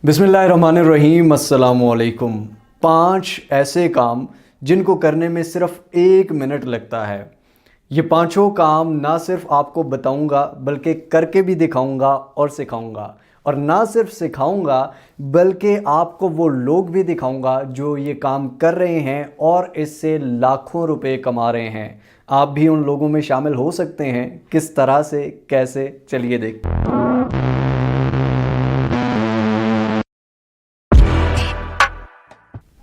बिस्मिल्लाहिर्रहमानिर्रहीम अस्सलामुअलैकुम। 5 ऐसे काम जिनको करने में सिर्फ 1 मिनट लगता है। ये पांचों काम ना सिर्फ आपको बताऊंगा बल्कि करके भी दिखाऊंगा और सिखाऊंगा। और ना सिर्फ सिखाऊंगा बल्कि आपको वो लोग भी दिखाऊंगा जो ये काम कर रहे हैं और इससे लाखों रुपए कमा रहे हैं। आप भी उन लोगों में शामिल हो सकते हैं। किस तरह से, कैसे, चलिए देखते हैं।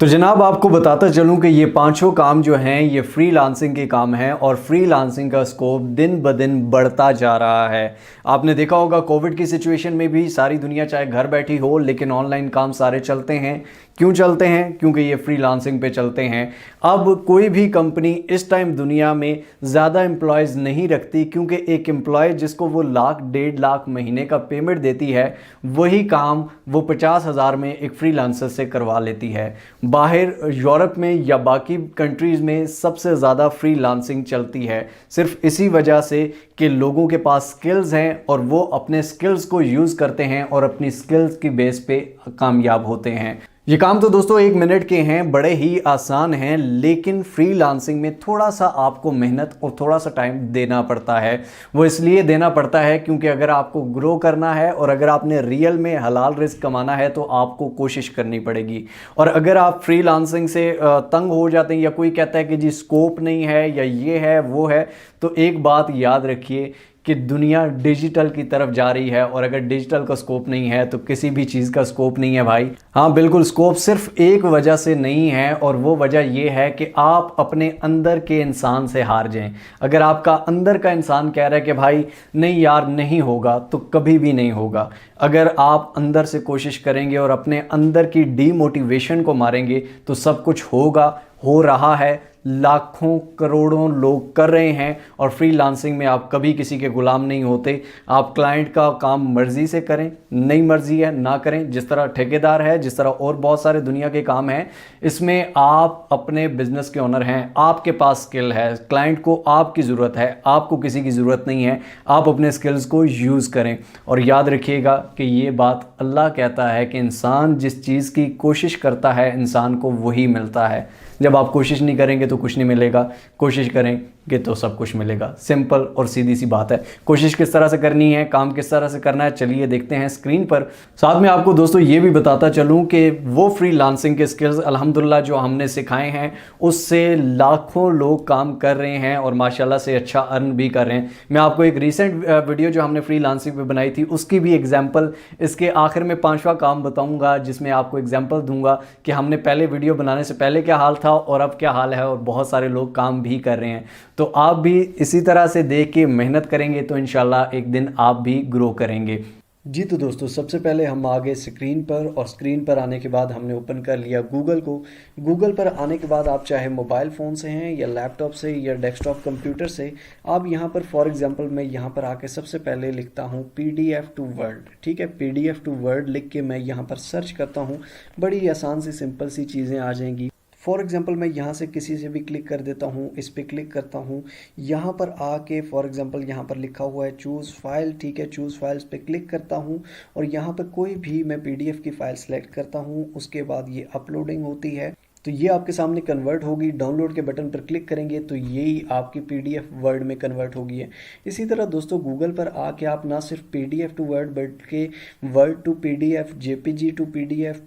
तो जनाब आपको बताता चलूं कि ये पांचों काम जो हैं ये फ्रीलांसिंग के काम हैं और फ्रीलांसिंग का स्कोप दिन ब दिन बढ़ता जा रहा है। आपने देखा होगा कोविड की सिचुएशन में भी सारी दुनिया चाहे घर बैठी हो लेकिन ऑनलाइन काम सारे चलते हैं। क्यों चलते हैं? क्योंकि ये फ्रीलांसिंग पे चलते हैं। अब कोई भी कंपनी इस टाइम दुनिया में ज़्यादा एम्प्लॉयज़ नहीं रखती क्योंकि एक एम्प्लॉय जिसको वो लाख 1.5 लाख महीने का पेमेंट देती है वही काम वो 50,000 में एक फ्रीलांसर से करवा लेती है। बाहर यूरोप में या बाकी कंट्रीज़ में सबसे ज़्यादा फ्रीलांसिंग चलती है सिर्फ इसी वजह से कि लोगों के पास स्किल्स हैं और वो अपने स्किल्स को यूज़ करते हैं और अपनी स्किल्स की बेस पे कामयाब होते हैं। ये काम तो दोस्तों 1 मिनट के हैं, बड़े ही आसान हैं, लेकिन फ्रीलांसिंग में थोड़ा सा आपको मेहनत और थोड़ा सा टाइम देना पड़ता है। वो इसलिए देना पड़ता है क्योंकि अगर आपको ग्रो करना है और अगर आपने रियल में हलाल रिस्क कमाना है तो आपको कोशिश करनी पड़ेगी। और अगर आप फ्रीलांसिंग से तंग हो जाते हैं या कोई कहता है कि जी स्कोप नहीं है या ये है वो है, तो एक बात याद रखिए कि दुनिया डिजिटल की तरफ जा रही है और अगर डिजिटल का स्कोप नहीं है तो किसी भी चीज़ का स्कोप नहीं है भाई। हाँ बिल्कुल, स्कोप सिर्फ एक वजह से नहीं है और वो वजह ये है कि आप अपने अंदर के इंसान से हार जाएं। अगर आपका अंदर का इंसान कह रहा है कि भाई नहीं यार नहीं होगा तो कभी भी नहीं होगा। अगर आप अंदर से कोशिश करेंगे और अपने अंदर की डीमोटिवेशन को मारेंगे तो सब कुछ होगा, हो रहा है, लाखों करोड़ों लोग कर रहे हैं। और फ्रीलांसिंग में आप कभी किसी के गुलाम नहीं होते। आप क्लाइंट का काम मर्जी से करें, नहीं मर्जी है ना करें। जिस तरह ठेकेदार है, जिस तरह और बहुत सारे दुनिया के काम हैं, इसमें आप अपने बिजनेस के ओनर हैं, आपके पास स्किल है, क्लाइंट को आपकी ज़रूरत है, आपको किसी की ज़रूरत नहीं है। आप अपने स्किल्स को यूज़ करें और याद रखिएगा कि ये बात अल्लाह कहता है कि इंसान जिस चीज़ की कोशिश करता है इंसान को वही मिलता है। जब आप कोशिश नहीं करेंगे तो कुछ नहीं मिलेगा, कोशिश करेंगे तो सब कुछ मिलेगा। सिंपल और सीधी सी बात है। कोशिश किस तरह से करनी है, काम किस तरह से करना है, चलिए देखते हैं स्क्रीन पर। साथ में आपको दोस्तों ये भी बताता चलूं कि वो फ्रीलांसिंग के स्किल्स अल्हम्दुलिल्लाह जो हमने सिखाए हैं उससे लाखों लोग काम कर रहे हैं और माशाल्लाह से अच्छा अर्न भी कर रहे हैं। मैं आपको एक रिसेंट वीडियो जो हमने फ्रीलांसिंग पे बनाई थी उसकी भी एग्जाम्पल इसके आखिर में 5वां काम बताऊँगा, जिसमें आपको एग्जाम्पल दूंगा कि हमने पहले वीडियो बनाने से पहले क्या हाल था और अब क्या हाल है और बहुत सारे लोग काम भी कर रहे हैं। तो आप भी इसी तरह से देख के मेहनत करेंगे तो इंशाल्लाह एक दिन आप भी ग्रो करेंगे। जी तो दोस्तों सबसे पहले हम आ गए स्क्रीन पर और स्क्रीन पर आने के बाद हमने ओपन कर लिया गूगल को। गूगल पर आने के बाद आप चाहे मोबाइल फ़ोन से हैं या लैपटॉप से या डेस्कटॉप कंप्यूटर से, आप यहाँ पर फॉर एग्जांपल मैं यहाँ पर आके सबसे पहले लिखता हूँ PDF टू वर्ड। ठीक है, PDF टू वर्ड लिख के मैं यहाँ पर सर्च करता हूँ। बड़ी आसान सी सिंपल सी चीज़ें आ जाएंगी। फॉर एग्जांपल मैं यहाँ से किसी से भी क्लिक कर देता हूँ, इस पर क्लिक करता हूँ, यहाँ पर आके फॉर एग्जांपल यहाँ पर लिखा हुआ है चूज़ फाइल। ठीक है, चूज़ फाइल्स पे क्लिक करता हूँ और यहाँ पर कोई भी मैं PDF की फ़ाइल सेलेक्ट करता हूँ। उसके बाद ये अपलोडिंग होती है तो ये आपके सामने कन्वर्ट होगी। डाउनलोड के बटन पर क्लिक करेंगे तो यही आपकी PDF वर्ड में कन्वर्ट होगी है। इसी तरह दोस्तों गूगल पर आके आप ना सिर्फ PDF टू वर्ड बल्कि word to PDF, JPG to PDF,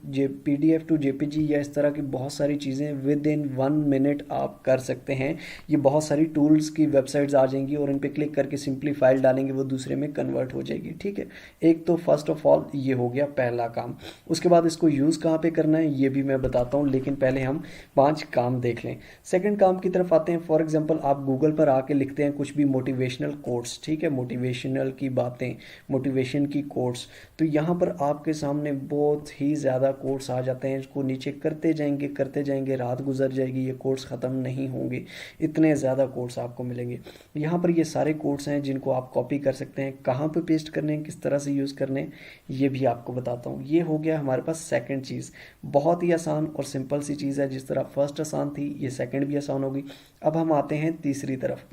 PDF to JPG या इस तरह की बहुत सारी चीज़ें विद इन 1 मिनट आप कर सकते हैं। ये बहुत सारी टूल्स की वेबसाइट्स आ जाएंगी और इन पर क्लिक करके सिंपली फाइल डालेंगे वो दूसरे में कन्वर्ट हो जाएगी। ठीक है, एक तो फर्स्ट ऑफ ऑल ये हो गया पहला काम। उसके बाद इसको यूज़ कहाँ पे करना है ये भी मैं बताता हूँ, लेकिन पहले हम 5 काम देख लें। सेकंड काम की तरफ आते हैं। फॉर एग्जांपल आप गूगल पर आके लिखते हैं कुछ भी मोटिवेशनल कोट्स। ठीक है, मोटिवेशनल की बातें, मोटिवेशन की कोट्स, तो यहाँ पर आपके सामने बहुत ही ज़्यादा कोट्स आ जाते हैं। इसको नीचे करते जाएंगे, रात गुजर जाएगी, ये कोट्स ख़त्म नहीं होंगे, इतने ज़्यादा कोट्स आपको मिलेंगे। यहाँ पर ये सारे कोट्स हैं जिनको आप कॉपी कर सकते हैं। कहाँ पर पेस्ट करने हैं, किस तरह से यूज़ करने हैं ये भी आपको बताता हूँ। ये हो गया हमारे पास सेकंड चीज़। बहुत ही आसान और सिंपल सी चीज़ है। जिस तरह फर्स्ट आसान थी ये सेकंड भी आसान होगी। अब हम आते हैं तीसरी तरफ।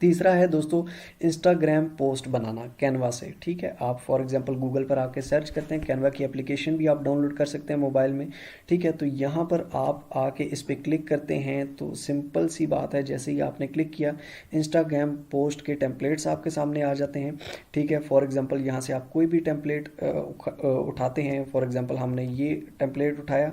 तीसरा है दोस्तों इंस्टाग्राम पोस्ट बनाना कैनवा से, ठीक है। आप फॉर एग्जांपल गूगल पर आके सर्च करते हैं, कैनवा की एप्लीकेशन भी आप डाउनलोड कर सकते हैं मोबाइल में, ठीक है। तो यहाँ पर आप आके इस पर क्लिक करते हैं तो सिंपल सी बात है, जैसे ही आपने क्लिक किया इंस्टाग्राम पोस्ट के टेम्पलेट्स आपके सामने आ जाते हैं, ठीक है। फॉर एग्जांपल यहाँ से आप कोई भी टेम्पलेट उठाते हैं, फॉर एग्जांपल हमने ये टेम्पलेट उठाया,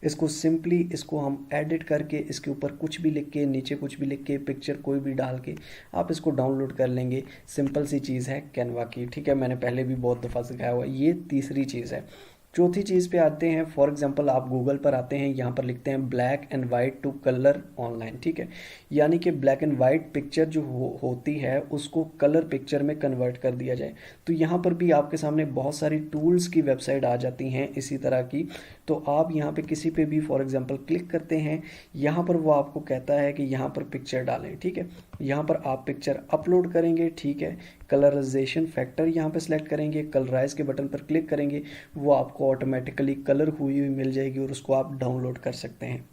इसको सिंपली इसको हम एडिट करके इसके ऊपर कुछ भी लिख के, नीचे कुछ भी लिख के, पिक्चर कोई भी डाल के आप इसको डाउनलोड कर लेंगे। सिंपल सी चीज़ है कैनवा की, ठीक है। मैंने पहले भी बहुत दफ़ा सिखाया हुआ है। ये तीसरी चीज़ है। चौथी चीज़ पे आते हैं, फॉर एग्जांपल आप गूगल पर आते हैं, यहाँ पर लिखते हैं black and white to colour online, ठीक है। यानी कि ब्लैक एंड वाइट पिक्चर जो होती है उसको कलर पिक्चर में कन्वर्ट कर दिया जाए। तो यहाँ पर भी आपके सामने बहुत सारी टूल्स की वेबसाइट आ जाती हैं इसी तरह की। तो आप यहाँ पे किसी पे भी फॉर एग्जांपल क्लिक करते हैं, यहाँ पर वो आपको कहता है कि यहाँ पर पिक्चर डालें, ठीक है। यहाँ पर आप पिक्चर अपलोड करेंगे, ठीक है। कलराइजेशन फैक्टर यहाँ पे सिलेक्ट करेंगे, कलराइज के बटन पर क्लिक करेंगे, वो आपको ऑटोमेटिकली कलर हुई हुई मिल जाएगी और उसको आप डाउनलोड कर सकते हैं।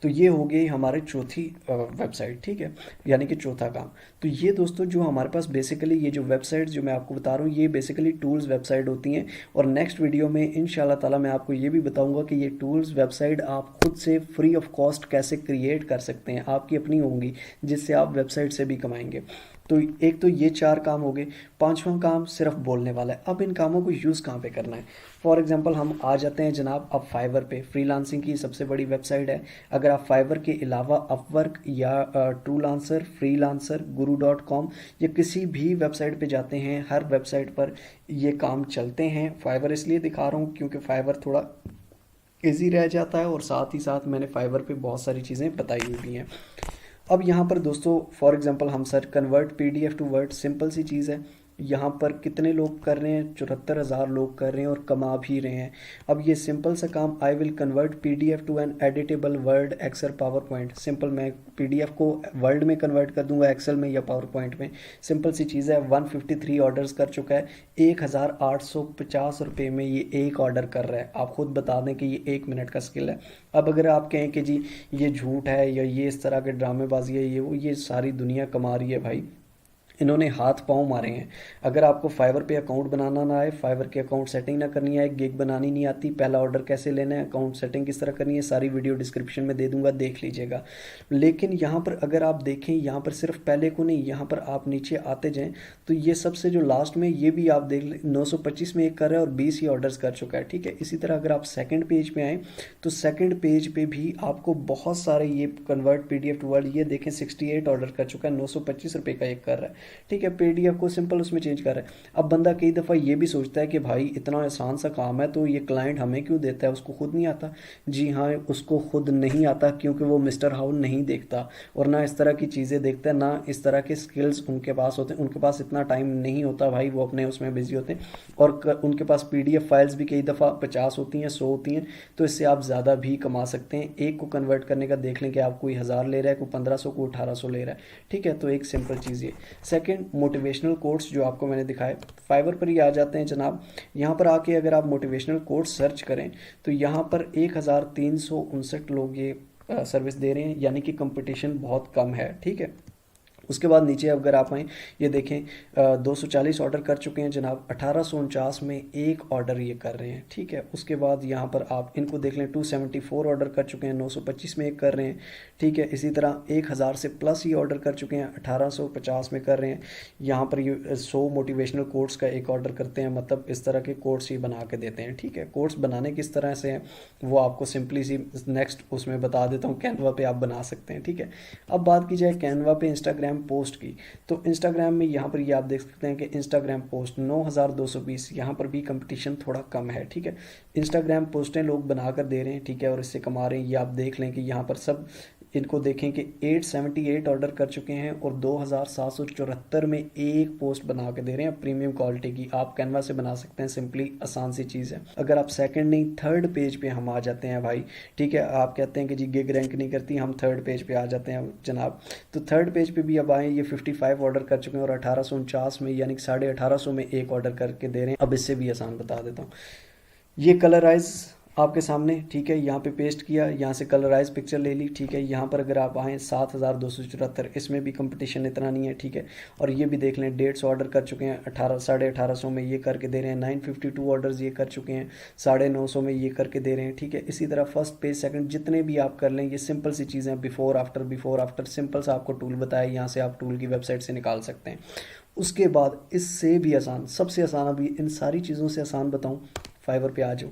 तो ये हो गई हमारे चौथी वेबसाइट, ठीक है, यानी कि चौथा काम। तो ये दोस्तों जो हमारे पास बेसिकली ये जो वेबसाइट जो मैं आपको बता रहा हूँ ये बेसिकली टूल्स वेबसाइट होती हैं। और नेक्स्ट वीडियो में इंशाल्लाह ताला मैं आपको ये भी बताऊंगा कि ये टूल्स वेबसाइट आप खुद से फ्री ऑफ कॉस्ट कैसे क्रिएट कर सकते हैं, आपकी अपनी होंगी जिससे आप वेबसाइट से भी कमाएंगे। तो एक तो ये 4 काम हो गए। पांचवा काम सिर्फ बोलने वाला है। अब इन कामों को यूज़ कहाँ पे करना है? फॉर एग्जांपल हम आ जाते हैं जनाब अब फाइवर पे, फ्रीलांसिंग की सबसे बड़ी वेबसाइट है। अगर आप फाइवर के अलावा अपवर्क या ट्रूलांसर, फ्रीलांसर, guru.com या किसी भी वेबसाइट पे जाते हैं, हर वेबसाइट पर ये काम चलते हैं। फाइवर इसलिए दिखा रहा हूँ क्योंकि फाइवर थोड़ा ईजी रह जाता है और साथ ही साथ मैंने फाइवर पे बहुत सारी चीज़ें बताई हुई भी हैं। अब यहाँ पर दोस्तों फॉर एग्जांपल हम sir convert PDF to word, simple सी चीज़ है। यहाँ पर कितने लोग कर रहे हैं? 74,000 लोग कर रहे हैं और कमा भी रहे हैं। अब ये सिंपल सा काम, I will convert PDF to an editable word, Excel, PowerPoint. Simple मैं पीडीएफ को वर्ड में कन्वर्ट कर दूंगा, एक्सेल में या पावर पॉइंट में। सिंपल सी चीज़ है। 153 ऑर्डर्स कर चुका है, 1,850 रुपये में ये एक ऑर्डर कर रहा है। आप खुद बता दें कि ये 1 मिनट का स्किल है। अब अगर आप कहें कि जी ये झूठ है या ये इस तरह के ड्रामेबाजी है, ये वो, ये सारी दुनिया कमा रही है भाई, इन्होंने हाथ पांव मारे हैं। अगर आपको फाइवर पे अकाउंट बनाना ना आए, फाइवर की अकाउंट सेटिंग ना करनी आए, गिग बनानी नहीं आती, पहला ऑर्डर कैसे लेना है, अकाउंट सेटिंग किस तरह करनी है, सारी वीडियो डिस्क्रिप्शन में दे दूंगा, देख लीजिएगा। लेकिन यहाँ पर अगर आप देखें, यहाँ पर सिर्फ पहले को नहीं, यहाँ पर आप नीचे आते जाएँ तो ये सबसे जो लास्ट में ये भी आप देख लें 925 में एक कर रहा है और 20 ही ऑर्डर्स कर चुका है, ठीक है। इसी तरह अगर आप सेकेंड पेज पे आएँ तो सेकेंड पेज पे भी आपको बहुत सारे ये कन्वर्ट पीडीएफ टू वर्ड, ये देखें 68 ऑर्डर कर चुका है, 925 रुपये का एक कर रहा है, ठीक है। पीडीएफ को सिंपल उसमें चेंज कर रहा है। अब बंदा कई दफ़ा ये भी सोचता है कि भाई इतना आसान सा काम है तो ये क्लाइंट हमें क्यों देता है, उसको खुद नहीं आता। जी हाँ, उसको खुद नहीं आता क्योंकि वो मिस्टर हाउ नहीं देखता और ना इस तरह की चीज़ें देखता है, ना इस तरह के स्किल्स उनके पास होते हैं। उनके पास इतना टाइम नहीं होता भाई, वो अपने उसमें बिजी होते हैं और उनके पास पीडीएफ फाइल्स भी कई दफ़ा 50 होती हैं, 100 होती हैं। तो इससे आप ज़्यादा भी कमा सकते हैं। एक को कन्वर्ट करने का देख लें कि आप कोई 1000 ले रहा है, कोई 1500, कोई 1800 ले रहा है, ठीक है। तो एक सिंपल चीज़ ये। सेकेंड, मोटिवेशनल कोट्स जो आपको मैंने दिखाए, फाइवर पर ही आ जाते हैं जनाब। यहाँ पर आके अगर आप मोटिवेशनल कोट्स सर्च करें तो यहाँ पर 1359 लोग ये सर्विस दे रहे हैं, यानी कि कंपटीशन बहुत कम है, ठीक है। उसके बाद नीचे अगर आप आएँ, ये देखें 240 ऑर्डर कर चुके हैं जनाब, 1849 में एक ऑर्डर ये कर रहे हैं, ठीक है। उसके बाद यहाँ पर आप इनको देख लें, 274 ऑर्डर कर चुके हैं, 925 में एक कर रहे हैं, ठीक है। इसी तरह 1000 से प्लस ही ऑर्डर कर चुके हैं, 1850 में कर रहे हैं। यहाँ पर ये 100 मोटिवेशनल कोट्स का एक ऑर्डर करते हैं, मतलब इस तरह के कोट्स ही बना के देते हैं, ठीक है। कोट्स बनाने किस तरह से हैं वो आपको सिंपली सी नेक्स्ट उसमें बता देता हूँ, कैनवा पे आप बना सकते हैं, ठीक है। अब बात की जाए कैनवा पे इंस्टाग्राम पोस्ट की, तो इंस्टाग्राम में यहाँ पर ये आप देख सकते हैं कि इंस्टाग्राम पोस्ट 9220, यहाँ पर भी कंपटीशन थोड़ा कम है, ठीक है। इंस्टाग्राम पोस्टें लोग बनाकर दे रहे हैं, ठीक है, और इससे कमा रहे हैं। ये आप देख लें कि यहाँ पर सब इनको देखें कि 878 ऑर्डर कर चुके हैं और 2774 में एक पोस्ट बना के दे रहे हैं प्रीमियम क्वालिटी की। आप कैनवा से बना सकते हैं, सिंपली आसान सी चीज़ है। अगर आप सेकंड नहीं थर्ड पेज पे हम आ जाते हैं भाई, ठीक है। आप कहते हैं कि जी गिग रैंक नहीं करती, हम थर्ड पेज पे आ जाते हैं जनाब। तो थर्ड पेज पे भी अब आए, ये 55 ऑर्डर कर चुके हैं और 1849 में यानी कि 1850 में एक ऑर्डर करके दे रहे हैं। अब इससे भी आसान बता देता हूँ, ये कलराइज आपके सामने, ठीक है। यहाँ पे पेस्ट किया, यहाँ से कलराइज पिक्चर ले ली, ठीक है। यहाँ पर अगर आप आएँ 7274, इसमें भी कंपटीशन इतना नहीं है, ठीक है। और ये भी देख लें 150 ऑर्डर कर चुके हैं, 1800 में ये करके दे रहे हैं, 952 ऑर्डर्स ये कर चुके हैं, 950 में ये करके दे रहे हैं, ठीक है। इसी तरह फर्स्ट पेज सेकंड जितने भी आप कर लें, ये सिंपल सी चीज़ें, बिफोर आफ्टर सिंपल सा आपको टूल बताया, यहाँ से आप टूल की वेबसाइट से निकाल सकते हैं। उसके बाद इससे भी आसान, सबसे आसान, अभी इन सारी चीज़ों से आसान बताऊँ, फाइवर पे आ जाओ।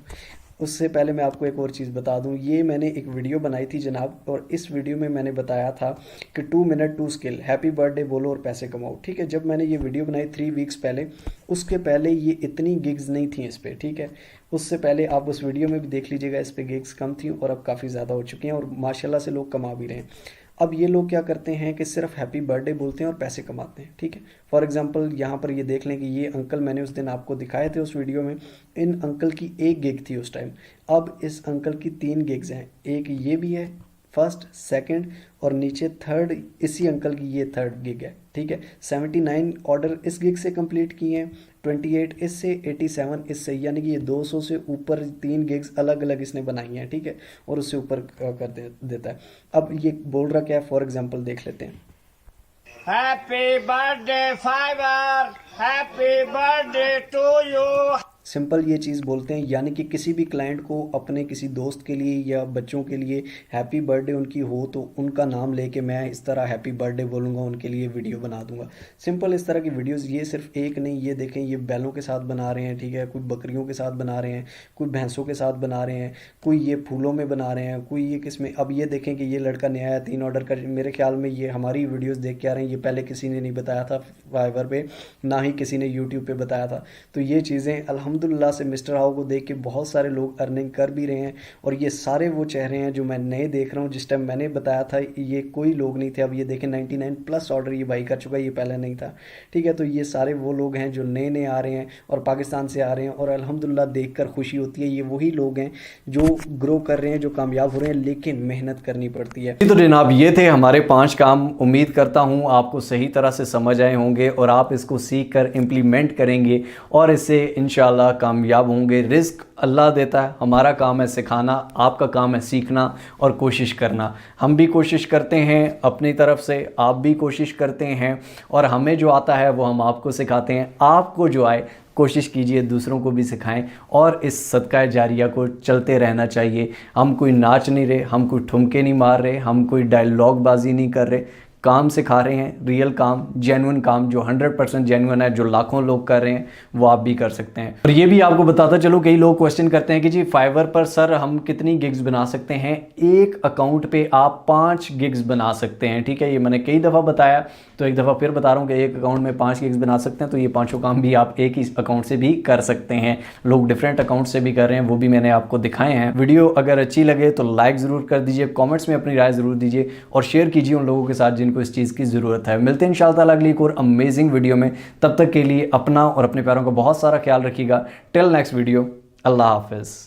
उससे पहले मैं आपको एक और चीज़ बता दूं, ये मैंने एक वीडियो बनाई थी जनाब, और इस वीडियो में मैंने बताया था कि 2 मिनट 2 स्किल, हैप्पी बर्थडे बोलो और पैसे कमाओ, ठीक है। जब मैंने ये वीडियो बनाई 3 वीक्स पहले, उसके पहले ये इतनी गिग्स नहीं थी इस पर, ठीक है। उससे पहले आप उस वीडियो में भी देख लीजिएगा, इस पर गिग्स कम थी और अब काफ़ी ज़्यादा हो चुकी हैं और माशाल्लाह से लोग कमा भी रहे हैं। अब ये लोग क्या करते हैं कि सिर्फ हैप्पी बर्थडे बोलते हैं और पैसे कमाते हैं, ठीक है। फॉर एग्जांपल यहाँ पर ये देख लें कि ये अंकल मैंने उस दिन आपको दिखाए थे उस वीडियो में, इन अंकल की एक गिग थी उस टाइम, अब इस अंकल की 3 गिग्स हैं, एक ये भी है फर्स्ट, सेकंड और नीचे थर्ड, इसी अंकल की ये थर्ड गिग है, ठीक है। 79 ऑर्डर इस गिग से कंप्लीट किए हैं, 28 इससे, 87 इससे, यानी कि ये 200 से ऊपर 3 गिग्स अलग अलग इसने बनाई हैं, ठीक है। और उससे ऊपर कर देता है। अब ये बोल रहा क्या है, फॉर एग्जाम्पल देख लेते हैं। Happy birthday Fiverr, happy birthday to you. Simple ये चीज़ बोलते हैं, यानी कि किसी भी क्लाइंट को अपने किसी दोस्त के लिए या बच्चों के लिए हैप्पी बर्थडे उनकी हो तो उनका नाम लेके मैं इस तरह हैप्पी बर्थडे बोलूँगा, उनके लिए वीडियो बना दूंगा। सिंपल इस तरह की वीडियोस, ये सिर्फ एक नहीं, ये देखें ये बैलों के साथ बना रहे हैं, ठीक है, कोई बकरियों के साथ बना रहे हैं, कोई भैंसों के साथ बना रहे हैं, कोई ये फूलों में बना रहे हैं, कोई ये किस में। अब ये देखें कि ये लड़का नया है, 3 ऑर्डर कर, मेरे ख्याल में ये हमारी वीडियोज़ देख के आ रहे हैं, ये पहले किसी ने नहीं बताया था फाइवर पे, ना ही किसी ने यूट्यूब पे बताया था। तो ये चीज़ें अल्हम्दुलिल्लाह से मिस्टर हाउ को देख के बहुत सारे लोग अर्निंग कर भी रहे हैं, और ये सारे वो चेहरे हैं जो मैं नए देख रहा हूँ। जिस टाइम मैंने बताया था ये कोई लोग नहीं थे, अब ये देखें 99 प्लस ऑर्डर ये भाई कर चुका है, ये पहले नहीं था, ठीक है। तो ये सारे वो लोग हैं जो नए नए आ रहे हैं और पाकिस्तान से आ रहे हैं, और अल्हम्दुलिल्लाह देख कर खुशी होती है। ये वही लोग हैं जो ग्रो कर रहे हैं, जो कामयाब हो रहे हैं, लेकिन मेहनत करनी पड़ती है। तो जनाब ये थे हमारे 5 काम, उम्मीद करता हूँ आपको सही तरह से समझ आए होंगे और आप इसको सीख कर इम्प्लीमेंट करेंगे और इससे इंशाल्लाह कामयाब होंगे। रिस्क अल्लाह देता है, हमारा काम है सिखाना, आपका काम है सीखना और कोशिश करना। हम भी कोशिश करते हैं अपनी तरफ से, आप भी कोशिश करते हैं, और हमें जो आता है वो हम आपको सिखाते हैं। आपको जो आए कोशिश कीजिए दूसरों को भी सिखाएं, और इस सदका जारिया को चलते रहना चाहिए। हम कोई नाच नहीं रहे, हम कोई ठुमके नहीं मार रहे, हम कोई डायलॉग बाजी नहीं कर रहे, काम सिखा रहे हैं, रियल काम, जेन्युइन काम, जो 100% जेन्युइन है, जो लाखों लोग कर रहे हैं, वो आप भी कर सकते हैं। और ये भी आपको बताता चलो, कई लोग क्वेश्चन करते हैं कि जी फाइवर पर सर हम कितनी गिग्स बना सकते हैं। एक अकाउंट पे आप 5 गिग्स बना सकते हैं, ठीक है। ये मैंने कई दफ़ा बताया, तो एक दफ़ा फिर बता रहा हूँ कि एक अकाउंट में 5 गिग्स बना सकते हैं। तो ये 5 काम भी आप एक ही अकाउंट से भी कर सकते हैं। लोग डिफरेंट अकाउंट से भी कर रहे हैं, वो भी मैंने आपको दिखाए हैं। वीडियो अगर अच्छी लगे तो लाइक ज़रूर कर दीजिए, कॉमेंट्स में अपनी राय ज़रूर दीजिए और शेयर कीजिए उन लोगों के साथ जिनको इस चीज़ की ज़रूरत है। मिलते हैं इंशाअल्लाह अगली एक और अमेजिंग वीडियो में। तब तक के लिए अपना और अपने प्यारों का बहुत सारा ख्याल रखिएगा। टिल नेक्स्ट वीडियो, अल्लाह हाफिज़।